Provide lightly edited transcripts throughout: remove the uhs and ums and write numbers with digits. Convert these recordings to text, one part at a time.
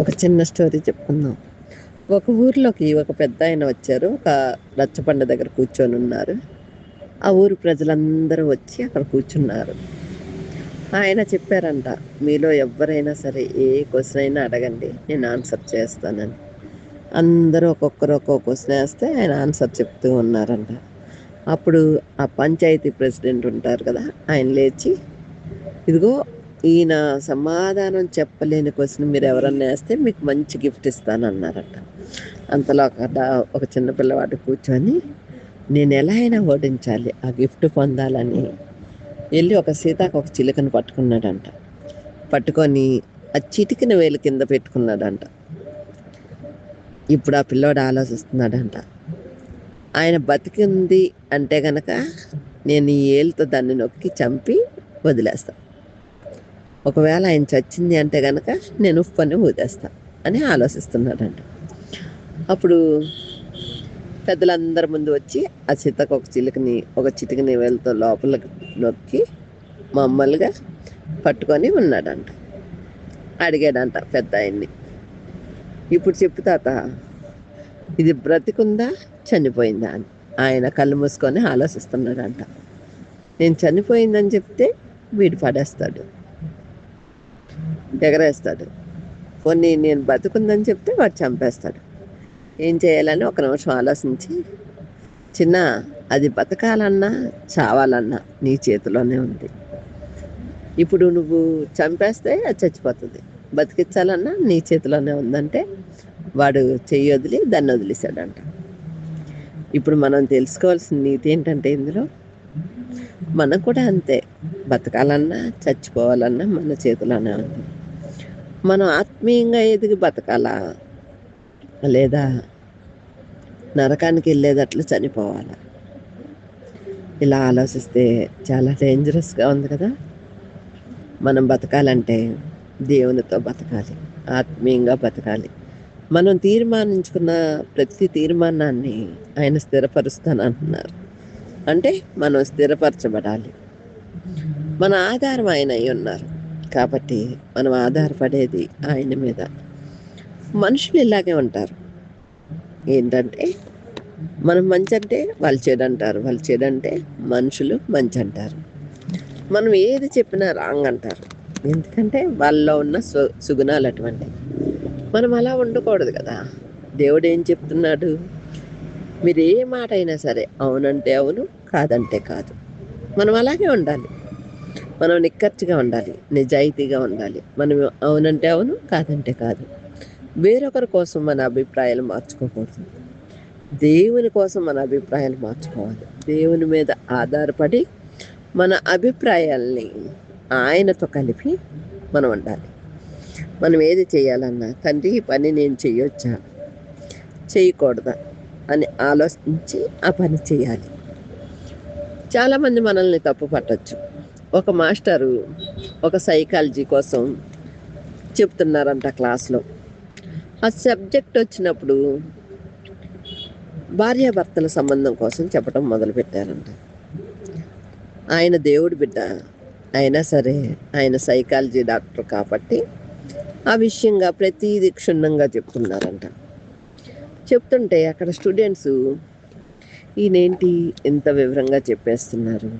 ఒక చిన్న స్టోరీ చెప్పుకుందాం. ఒక ఊర్లోకి ఒక పెద్దాయన వచ్చారు. ఒక రచ్చబండ దగ్గర కూర్చొని ఉన్నారు. ఆ ఊరు ప్రజలందరూ వచ్చి అక్కడ కూర్చున్నారు. ఆయన చెప్పారంట, మీలో ఎవ్వరైనా సరే ఏ క్వశ్చన్ అయినా అడగండి, నేను ఆన్సర్ చేస్తానని. అందరూ ఒక్కొక్కరు ఒక్కొక్క క్వశ్చన్ వేస్తే ఆయన ఆన్సర్ చెప్తూ ఉన్నారంట. అప్పుడు ఆ పంచాయతీ ప్రెసిడెంట్ ఉంటారు కదా, ఆయన లేచి, ఇదిగో ఈయన సమాధానం చెప్పలేని క్వశ్చన్ మీరు ఎవరన్నా వేస్తే మీకు మంచి గిఫ్ట్ ఇస్తానన్నారట. అంతలో ఒక చిన్న పిల్లవాడు కూర్చొని, నేను ఎలా అయినా ఓడించాలి, ఆ గిఫ్ట్ పొందాలని వెళ్ళి ఒక సీతాకోక చిలుకను పట్టుకున్నాడంట. పట్టుకొని ఆ చిటికిన వేలు కింద పెట్టుకున్నాడంట. ఇప్పుడు ఆ పిల్లోడు ఆలోచిస్తున్నాడంట, ఆయన బతికింది అంటే గనక నేను ఈ ఏలుతో దాన్ని నొక్కి చంపి వదిలేస్తాను. ఒకవేళ ఆయన చచ్చింది అంటే గనక నేను ఉప్పని ఊదేస్తా అని ఆలోచిస్తున్నాడంట. అప్పుడు పెద్దలందరి ముందు వచ్చి ఆ సీతకొక చిలుకని ఒక చిటికని వేలుతో లోపలికి నొక్కి మామూలుగా పట్టుకొని ఉన్నాడంట. అడిగాడంట పెద్ద ఆయన్ని, ఇప్పుడు చెప్పు తాత, ఇది బ్రతికుందా చనిపోయిందా అని. ఆయన కళ్ళు మూసుకొని ఆలోచిస్తున్నాడంట. నేను చనిపోయిందని చెప్తే వీడు పడేస్తాడు, ఎగరేస్తాడు. కొన్ని నేను బతుకుందని చెప్తే వాడు చంపేస్తాడు. ఏం చేయాలని ఒక నిమిషం ఆలోచించి, చిన్న, అది బతకాలన్నా చావాలన్నా నీ చేతిలోనే ఉంది. ఇప్పుడు నువ్వు చంపేస్తే అది చచ్చిపోతుంది, బతికించాలన్నా నీ చేతిలోనే ఉందంటే వాడు చెయ్యి వదిలి దాన్ని వదిలేశాడంట. ఇప్పుడు మనం తెలుసుకోవాల్సిన నీతి ఏంటంటే, ఇందులో మనం కూడా అంతే, బతకాలన్నా చచ్చిపోవాలన్నా మన చేతిలోనే ఉంది. మనం ఆత్మీయంగా ఎదిగి బతకాలా, లేదా నరకానికి వెళ్ళేటట్లు చనిపోవాలా? ఇలా ఆలోచిస్తే చాలా డేంజరస్గా ఉంది కదా. మనం బతకాలంటే దేవునితో బతకాలి, ఆత్మీయంగా బతకాలి. మనం తీర్మానించుకున్న ప్రతి తీర్మానాన్ని ఆయన స్థిరపరుస్తానంటున్నారు. అంటే మనం స్థిరపరచబడాలి. మన ఆధారం ఆయన అయి ఉన్నారు కాబట్టి మనం ఆధారపడేది ఆయన మీద. మనుషులు ఇలాగే ఉంటారు. ఏంటంటే మనం మంచి అంటే వాళ్ళు చెడు అంటారు, వాళ్ళు చెడు అంటే మనుషులు మంచి అంటారు. మనం ఏది చెప్పినా రాంగ్ అంటారు, ఎందుకంటే వాళ్ళలో ఉన్న సుగుణాలు అటువంటివి. మనం అలా ఉండకూడదు కదా. దేవుడు ఏం చెప్తున్నాడు, మీరు ఏ మాట అయినా సరే అవునంటే అవును, కాదంటే కాదు. మనం అలాగే ఉండాలి. మనం నిక్కచ్చిగా ఉండాలి, నిజాయితీగా ఉండాలి. మనం అవునంటే అవును, కాదంటే కాదు. వేరొకరి కోసం మన అభిప్రాయాలు మార్చుకోకూడదు, దేవుని కోసం మన అభిప్రాయాలు మార్చుకోవాలి. దేవుని మీద ఆధారపడి మన అభిప్రాయాల్ని ఆయనతో కలిపి మనం ఉండాలి. మనం ఏది చేయాలన్నా, తండ్రి ఈ పని నేను చేయొచ్చా చేయకూడదా అని ఆలోచించి ఆ పని చేయాలి. చాలామంది మనల్ని తప్పు పట్టచ్చు. ఒక మాస్టరు ఒక సైకాలజీ కోసం చెప్తున్నారంట క్లాస్లో. ఆ సబ్జెక్ట్ వచ్చినప్పుడు భార్యాభర్తల సంబంధం కోసం చెప్పడం మొదలుపెట్టారంట. ఆయన దేవుడి బిడ్డ అయినా సరే ఆయన సైకాలజీ డాక్టర్ కాబట్టి ఆ విషయంగా ప్రతిదీ క్షుణ్ణంగా చెప్తున్నారంట. చెప్తుంటే అక్కడ స్టూడెంట్స్, ఈయనేంటి ఇంత వివరంగా చెప్పేస్తున్నారు,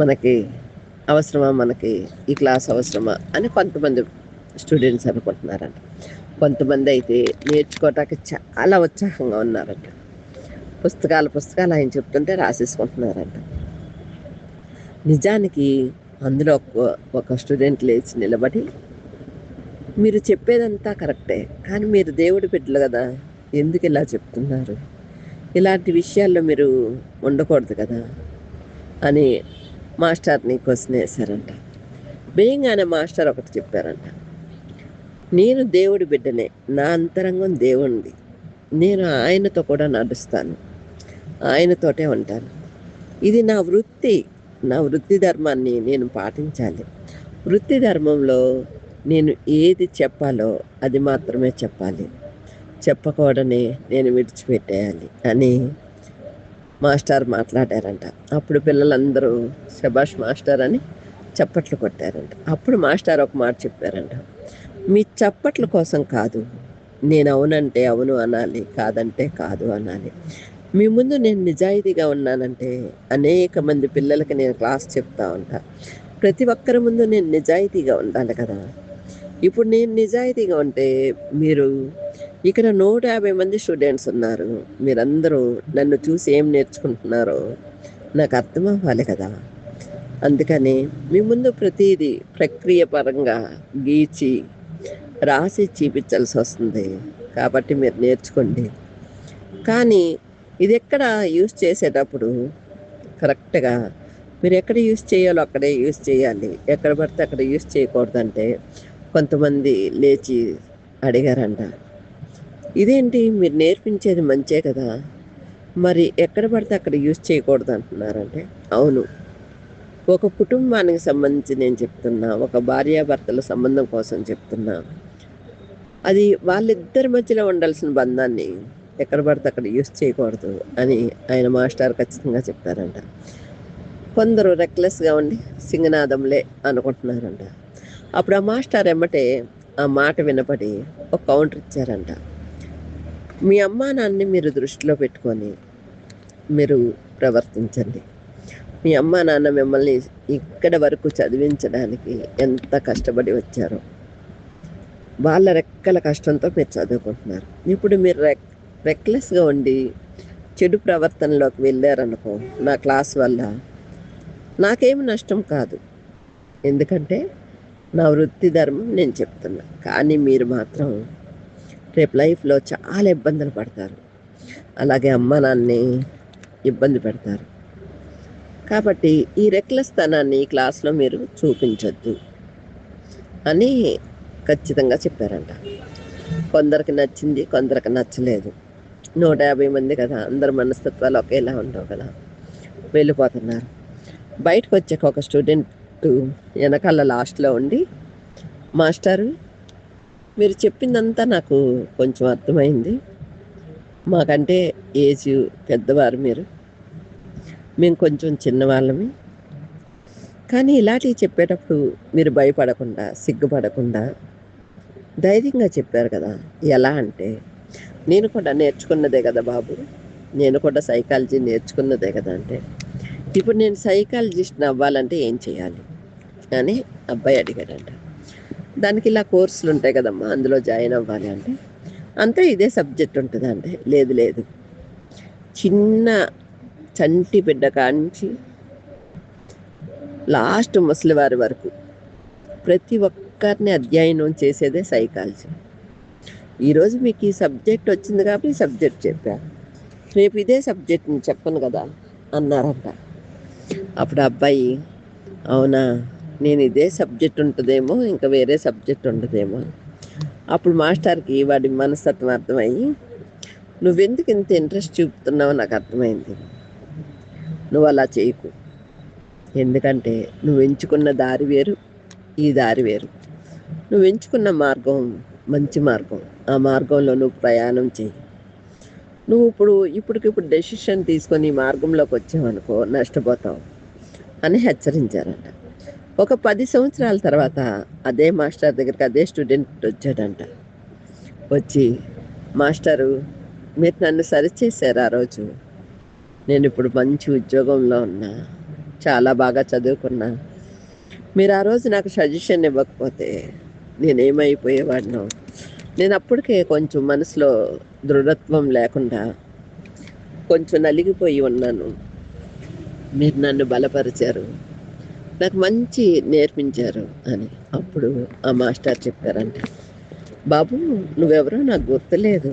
మనకి అవసరమా, మనకి ఈ క్లాస్ అవసరమా అని కొంతమంది స్టూడెంట్స్ అనుకుంటున్నారంట. కొంతమంది అయితే నేర్చుకోవటానికి చాలా ఉత్సాహంగా ఉన్నారంట. పుస్తకాలు ఆయన చెప్తుంటే రాసేసుకుంటున్నారంట. నిజానికి అందులో ఒక స్టూడెంట్ లేచి నిలబడి, మీరు చెప్పేదంతా కరెక్టే, కానీ మీరు దేవుడి బిడ్డలు కదా, ఎందుకు ఇలా చెప్తున్నారు, ఇలాంటి విషయాల్లో మీరు ఉండకూడదు కదా అని మాస్టర్ని క్వశ్చన్ వేశారంట. వేయంగానే మాస్టర్ ఒకటి చెప్పారంట, నేను దేవుడి బిడ్డనే, నా అంతరంగం దేవుడిది, నేను ఆయనతో కూడా నడుస్తాను, ఆయనతోటే ఉంటాను. ఇది నా వృత్తి, నా వృత్తి ధర్మాన్ని నేను పాటించాలి. వృత్తి ధర్మంలో నేను ఏది చెప్పాలో అది మాత్రమే చెప్పాలి, చెప్పకూడనే నేను విడిచిపెట్టేయాలి అని మాస్టర్ మాట్లాడారంట. అప్పుడు పిల్లలందరూ శభాష్ మాస్టర్ అని చప్పట్లు కొట్టారంట. అప్పుడు మాస్టర్ ఒక మాట చెప్పారంట, మీ చప్పట్ల కోసం కాదు. నేను అవునంటే అవును అనాలి, కాదంటే కాదు అనాలి. మీ ముందు నేను నిజాయితీగా ఉన్నానంటే అనేక మంది పిల్లలకి నేను క్లాస్ చెప్తా ఉంటా. ప్రతి ఒక్కరి ముందు నేను నిజాయితీగా ఉండాలి కదా! ఇప్పుడు నేను నిజాయితీగా ఉంటే మీరు ఇక్కడ 150 మంది స్టూడెంట్స్ ఉన్నారు. మీరందరూ నన్ను చూసి ఏం నేర్చుకుంటున్నారో నాకు అర్థమవ్వాలి కదా! అందుకని మీ ముందు ప్రతీదీ ప్రక్రియ పరంగా గీచి, రాసి చూపించాల్సొస్తుంది. కాబట్టి మీరు నేర్చుకోండి. కానీ ఇదెక్కడ యూజ్ చేసేటప్పుడు కరెక్ట్‌గా మీరెక్కడ యూజ్ చేయాలో అక్కడే యూజ్ చేయాలి. ఎక్కడ పడితే అక్కడ యూజ్ చేయకూడదంటే కొంతమంది లేచి అడిగారంట. ఇదేంటి మీరు నేర్పించేది మంచే కదా! మరి ఎక్కడ పడితే అక్కడ యూజ్ చేయకూడదంటున్నారంటే, అవును. ఒక కుటుంబానికి సంబంధించి నేను చెప్తున్నా. ఒక భార్యాభర్తల సంబంధం కోసం చెప్తున్నా. అది వాళ్ళిద్దరి మధ్యలో ఉండాల్సిన బంధాన్ని ఎక్కడ పడితే అక్కడ యూజ్ చేయకూడదు అని ఆయన మాస్టారు ఖచ్చితంగా చెప్పారంట. కొందరు రెక్లెస్‌గా ఉండి సింగనాదంలే అనుకుంటున్నారంట. అప్పుడు ఆ మాస్టారు ఎమ్మటే ఆ మాట వినపడి ఒక కౌంటర్ ఇచ్చారంట. మీ అమ్మా నాన్నని మీరు దృష్టిలో పెట్టుకొని మీరు ప్రవర్తించండి. మీ అమ్మా నాన్న మిమ్మల్ని ఇక్కడి వరకు చదివించడానికి ఎంత కష్టపడి వచ్చారో. వాళ్ళ రెక్కల కష్టంతో మీరు చదువుకుంటున్నారు. ఇప్పుడు మీరు రెక్లెస్‌గా ఉండి చెడు ప్రవర్తనలోకి వెళ్ళారనుకో నా క్లాస్ వల్ల, నాకేమి నష్టం కాదు. ఎందుకంటే నా వృత్తి ధర్మం నేను చెప్తున్నా. కానీ మీరు మాత్రం రేపు లైఫ్‌లో చాలా ఇబ్బందులు పడతారు. అలాగే అమ్మా నాన్నని ఇబ్బంది పెడతారు. కాబట్టి ఈ రెక్లెస్‌తనాన్ని ఈ క్లాస్‌లో మీరు చూపించొద్దు అని ఖచ్చితంగా చెప్పారంట. కొందరికి నచ్చింది, కొందరికి నచ్చలేదు. 150 మంది కదా! అందరి మనస్తత్వాలు ఒకేలా ఉండవు కదా! వెళ్ళిపోతున్నారు. బయటకొచ్చాక ఒక స్టూడెంటు ఎనకాల లాస్ట్‌లో ఉండి, మాస్టారు మీరు చెప్పిందంతా నాకు కొంచెం అర్థమైంది. మాకంటే ఏజు పెద్దవారు మీరు. మేము కొంచెం చిన్నవాళ్ళమి. కానీ ఇలాంటివి చెప్పేటప్పుడు మీరు భయపడకుండా, సిగ్గుపడకుండా ధైర్యంగా చెప్పారు కదా! ఎలా అంటే, నేను కూడా నేర్చుకున్నదే కదా బాబు! నేను కూడా సైకాలజీ నేర్చుకున్నదే కదా! అంటే, ఇప్పుడు నేను సైకాలజిస్ట్‌ని అవ్వాలంటే ఏం చేయాలి? అని అబ్బాయి అడిగాడంట. దానికి ఇలా కోర్సులు ఉంటాయి కదమ్మా! అందులో జాయిన్ అవ్వాలి అంటే, అంతే ఇదే సబ్జెక్ట్ ఉంటదా అంటే, లేదు లేదు. చిన్న చంటి బిడ్డ కాడ్నుంచి లాస్ట్ ముసలివారి వరకు ప్రతి ఒక్కరిని అధ్యయనం చేసేదే సైకాలజీ. ఈరోజు మీకు ఈ సబ్జెక్ట్ వచ్చింది కాబట్టి ఈ సబ్జెక్ట్ చెప్పా. రేపు ఇదే సబ్జెక్ట్‌ని చెప్పను కదా! అన్నారంట. అప్పుడు అబ్బాయి, అవునా! నేను ఇదే సబ్జెక్ట్ ఉంటదేమో, ఇంకా వేరే సబ్జెక్ట్ ఉండదేమో అని. అప్పుడు మాస్టార్‌కి వాడి మనస్తత్వం అర్థమయ్యి, నువ్వెందుకు ఇంత ఇంట్రెస్ట్ చూపుతున్నావో నాకు అర్థమైంది. నువ్వు అలా చేయకు. ఎందుకంటే నువ్వు ఎంచుకున్న దారి వేరు, ఈ దారి వేరు. నువ్వు ఎంచుకున్న మార్గం మంచి మార్గం. ఆ మార్గంలో నువ్వు ప్రయాణం చెయ్యి. నువ్వు ఇప్పటికిప్పుడు డెసిషన్ తీసుకొని ఈ మార్గంలోకి వచ్చావనుకో నష్టపోతావు అని హెచ్చరించారంట. ఒక 10 సంవత్సరాల తర్వాత అదే మాస్టర్ దగ్గరికి అదే స్టూడెంట్ వచ్చాడంట. వచ్చి, మాస్టారు మీరు నన్ను సరిచేశారు ఆ రోజు. నేను ఇప్పుడు మంచి ఉద్యోగంలో ఉన్నా. చాలా బాగా చదువుకున్నా. మీరు ఆ రోజు నాకు సజెషన్ ఇవ్వకపోతే నేనేమైపోయేవాడినో. నేను అప్పటికే కొంచెం మనసులో దృఢత్వం లేకుండా కొంచెం నలిగిపోయి ఉన్నాను. మీరు నన్ను బలపరిచారు. నాకు మంచి నేర్పించారు అని. అప్పుడు ఆ మాస్టర్ చెప్పారంట, బాబు నువ్వెవరో నాకు గుర్తులేదు.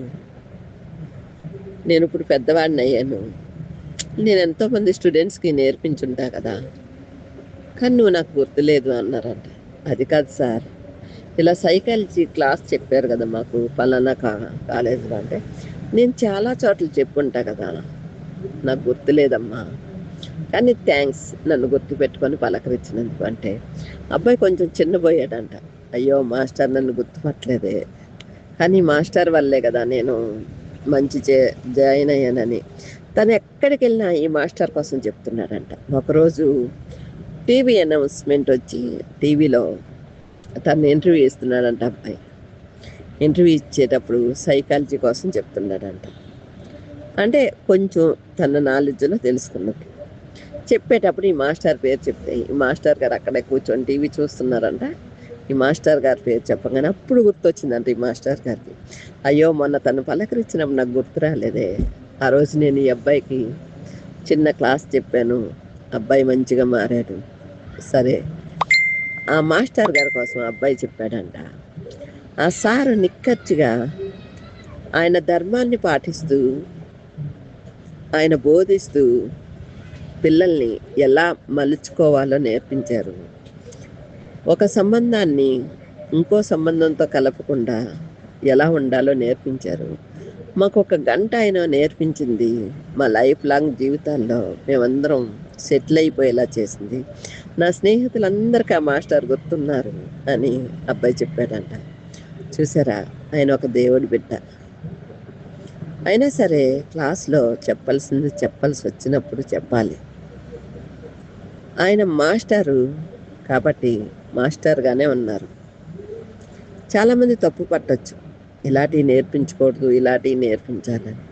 నేనిప్పుడు పెద్దవాడినయ్యాను. నేను ఎంతోమంది స్టూడెంట్స్‌కి నేర్పించుంటా కదా! కానీ నువ్వు నాకు గుర్తులేదు అన్నారంట. అది కాదు సార్, ఇలా సైకాలజీ క్లాస్ చెప్పారు కదా మాకు పలానా కాలేజీలో అంటే, నేను చాలా చోట్ల చెప్పుంటా కదా! నాకు గుర్తులేదమ్మా. కానీ థ్యాంక్స్ నన్ను గుర్తుపెట్టుకొని పలకరించినందుకు అంటే, అబ్బాయి కొంచెం చిన్నబోయాడంట. అయ్యో! మాస్టర్ నన్ను గుర్తుపట్టలేదే. కానీ మాస్టర్ వల్లే కదా నేను మంచి జాయిన్ అయ్యానని. తను ఎక్కడికెళ్ళినా ఈ మాస్టర్ కోసం చెప్తున్నాడంట. ఒకరోజు టీవీ అనౌన్స్‌మెంట్ వచ్చి టీవీలో తను ఇంటర్వ్యూ ఇస్తున్నాడంట అబ్బాయి. ఇంటర్వ్యూ ఇచ్చేటప్పుడు సైకాలజీ కోసం చెప్తున్నాడంట. అంటే కొంచెం తన నాలెడ్జ్లో తెలుసుకున్నది. చెప్పేటప్పుడు ఈ మాస్టర్ పేరు చెప్తే ఈ మాస్టర్ గారు అక్కడే కూర్చొని టీవీ చూస్తున్నారంట. ఈ మాస్టర్ గారి పేరు చెప్పగానే అప్పుడు గుర్తొచ్చిందంట ఈ మాస్టర్ గారికి. అయ్యో, మొన్న తను పలకరించినప్పుడు నాకు గుర్తు రాలేదే. ఆ రోజు నేను ఈ అబ్బాయికి చిన్న క్లాస్ చెప్పాను, అబ్బాయి మంచిగా మారాడు. సరే, ఆ మాస్టర్ గారి కోసం అబ్బాయి చెప్పాడంట. ఆ సారు నిక్కచ్చిగా ఆయన ధర్మాన్ని పాటిస్తూ, ఆయన బోధిస్తూ పిల్లల్ని ఎలా మలుచుకోవాలో నేర్పించారు. ఒక సంబంధాన్ని ఇంకో సంబంధంతో కలపకుండా ఎలా ఉండాలో నేర్పించారు. మాకు ఒక గంట ఆయన నేర్పించింది మా లైఫ్ లాంగ్ జీవితాల్లో మేమందరం సెటిల్ అయిపోయేలా చేసింది. నా స్నేహితులందరికీ ఆ మాస్టర్ గుర్తున్నారు అని అబ్బాయి చెప్పాడంట. చూసారా, ఆయన ఒక దేవుడి బిడ్డ. అయినా సరే క్లాస్లో చెప్పాల్సింది చెప్పాల్సి వచ్చినప్పుడు చెప్పాలి. ఆయన మాస్టరు కాబట్టి మాస్టర్గానే ఉన్నారు. చాలామంది తప్పు పట్టచ్చు, ఇలాంటివి నేర్పించకూడదు, ఇలాంటివి నేర్పించాలని.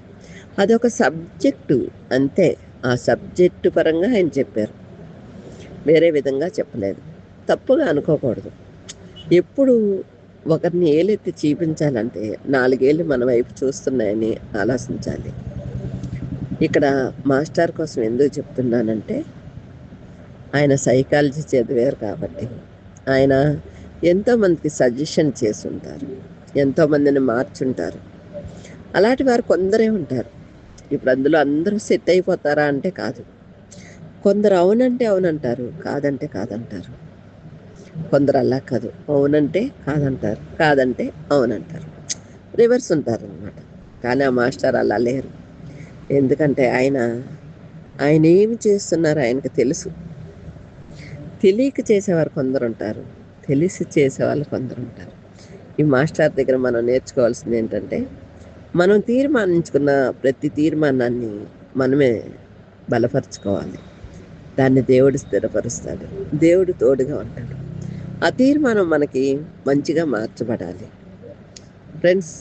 అదొక సబ్జెక్టు అంతే. ఆ సబ్జెక్టు పరంగా ఆయన చెప్పారు, వేరే విధంగా చెప్పలేదు. తప్పుగా అనుకోకూడదు. ఎప్పుడు ఒకరిని ఏలెత్తి చూపించాలంటే 4 ఏళ్ళు మన వైపు చూస్తున్నాయని ఆలోచించాలి. ఇక్కడ మాస్టర్ కోసం ఎందుకు చెప్తున్నానంటే, ఆయన సైకాలజీ చదివారు కాబట్టి ఆయన ఎంతోమందికి సజెషన్ చేసి ఉంటారు, ఎంతోమందిని మార్చుంటారు. అలాంటి వారు కొందరే ఉంటారు. ఇప్పుడు అందులో అందరూ సెట్ అయిపోతారా అంటే కాదు. కొందరు అవునంటే అవునంటారు, కాదంటే కాదంటారు. కొందరు అలా కాదు, అవునంటే కాదంటారు, కాదంటే అవునంటారు. రివర్స్ ఉంటారు అనమాట. కానీ ఆ మాస్టర్ అలా లేరు. ఎందుకంటే ఆయన ఏమి చేస్తున్నారు ఆయనకు తెలుసు. తెలియక చేసేవారు కొందరు ఉంటారు, తెలిసి చేసేవాళ్ళు కొందరు ఉంటారు. ఈ మాస్టర్ దగ్గర మనం నేర్చుకోవాల్సింది ఏంటంటే, మనం తీర్మానించుకున్న ప్రతి తీర్మానాన్ని మనమే బలపరుచుకోవాలి. దాన్ని దేవుడు స్థిరపరుస్తాడు, దేవుడు తోడుగా ఉంటాడు. ఆ తీర్మానం మనకి మంచిగా మార్చబడాలి. ఫ్రెండ్స్,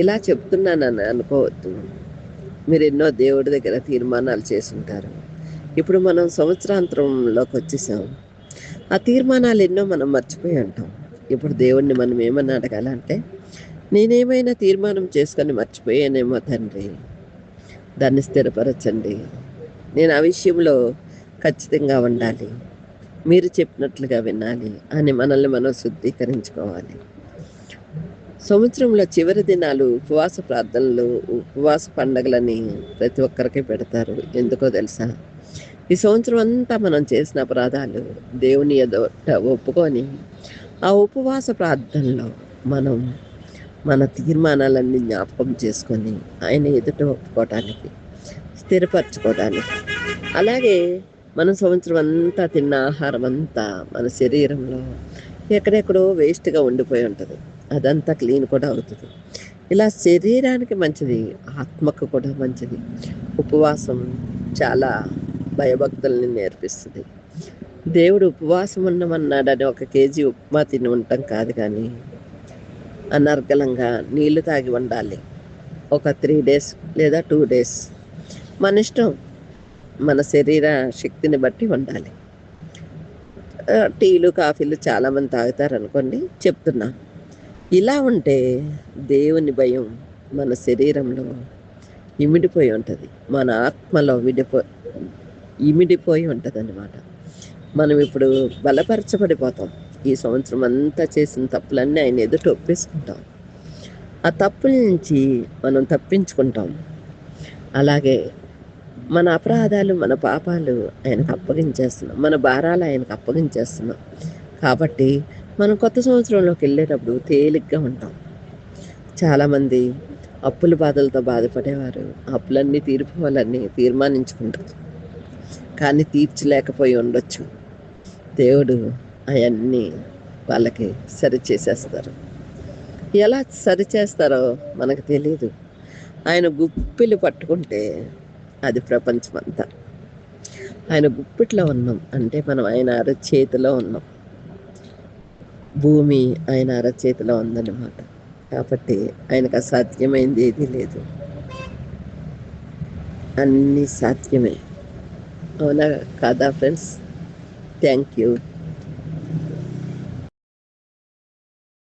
ఇలా చెప్తున్నానని అనుకోవద్దు. మీరు ఎన్నో దేవుడి దగ్గర తీర్మానాలు చేసి ఉంటారు. ఇప్పుడు మనం సంవత్సరాంతంలోకి వచ్చేసాం. ఆ తీర్మానాలు ఎన్నో మనం మర్చిపోయి ఉంటాం. ఇప్పుడు దేవుణ్ణి మనం ఏమన్నా అడగాలంటే, నేనేమైనా తీర్మానం చేసుకొని మర్చిపోయానేమో తండ్రి, దాన్ని స్థిరపరచండి. నేను ఆ విషయంలో ఖచ్చితంగా ఉండాలి, మీరు చెప్పినట్లుగా వినాలి అని మనల్ని మనం శుద్ధీకరించుకోవాలి. సంవత్సరంలో చివరి దినాలు ఉపవాస ప్రార్థనలు, ఉపవాస పండగలని ప్రతి ఒక్కరికి పెడతారు. ఎందుకో తెలుసా? ఈ సంవత్సరం అంతా మనం చేసిన అపరాధాలు దేవుని ఎదుట ఒప్పుకొని ఆ ఉపవాస ప్రార్థనలో మనం మన తీర్మానాలన్నీ జ్ఞాపకం చేసుకొని ఆయన ఎదుట ఒప్పుకోవటానికి, స్థిరపరచుకోవడానికి. అలాగే మన సంవత్సరం అంతా తిన్న ఆహారం అంతా మన శరీరంలో ఎక్కడెక్కడో వేస్ట్గా ఉండిపోయి ఉంటుంది. అదంతా క్లీన్ కూడా అవుతుంది. ఇలా శరీరానికి మంచిది, ఆత్మకు కూడా మంచిది. ఉపవాసం చాలా భయభక్తుల్ని నేర్పిస్తుంది. దేవుడు ఉపవాసం ఉండమన్నాడని 1 కేజీ ఉప్మా తిని ఉండటం కాదు, కానీ అనర్గళంగా నీళ్లు తాగి ఉండాలి. ఒక 3 days లేదా 2 days మన ఇష్టం, మన శరీర శక్తిని బట్టి ఉండాలి. టీలు కాఫీలు చాలామంది తాగుతారు అనుకోండి, చెప్తున్నా. ఇలా ఉంటే దేవుని భయం మన శరీరంలో ఇమిడిపోయి ఉంటుంది, మన ఆత్మలో ఇమిడిపోయి ఉంటుంది అన్నమాట. మనం ఇప్పుడు బలపరచబడిపోతాం. ఈ సంవత్సరం అంతా చేసిన తప్పులన్నీ ఆయన ఎదుట ఒప్పేసుకుంటాం. ఆ తప్పుల నుంచి మనం తప్పించుకుంటాం. అలాగే మన అపరాధాలు, మన పాపాలు ఆయనకు అప్పగించేస్తున్నాం, మన భారాలు ఆయనకు అప్పగించేస్తున్నాం. కాబట్టి మనం కొత్త సంవత్సరంలోకి వెళ్ళేటప్పుడు తేలిగ్గా ఉంటాం. చాలామంది అప్పుల బాధలతో బాధపడేవారు అప్పులన్నీ తీరిపోవాలని తీర్మానించుకుంటారు, కానీ తీర్చలేకపోయి ఉండొచ్చు. దేవుడు అవన్నీ వాళ్ళకి సరిచేసేస్తారు. ఎలా సరిచేస్తారో మనకు తెలియదు. ఆయన గుప్పిలు పట్టుకుంటే అది ప్రపంచం అంతా. ఆయన గుప్పిట్లో ఉన్నాం అంటే మనం ఆయన అరచేతిలో ఉన్నాం. భూమి ఆయన అరచేతిలో ఉందన్నమాట. కాబట్టి ఆయనకు అసాధ్యమైంది ఏదీ లేదు, అన్నీ సాధ్యమే. అవునా కాదా ఫ్రెండ్స్? Thank you.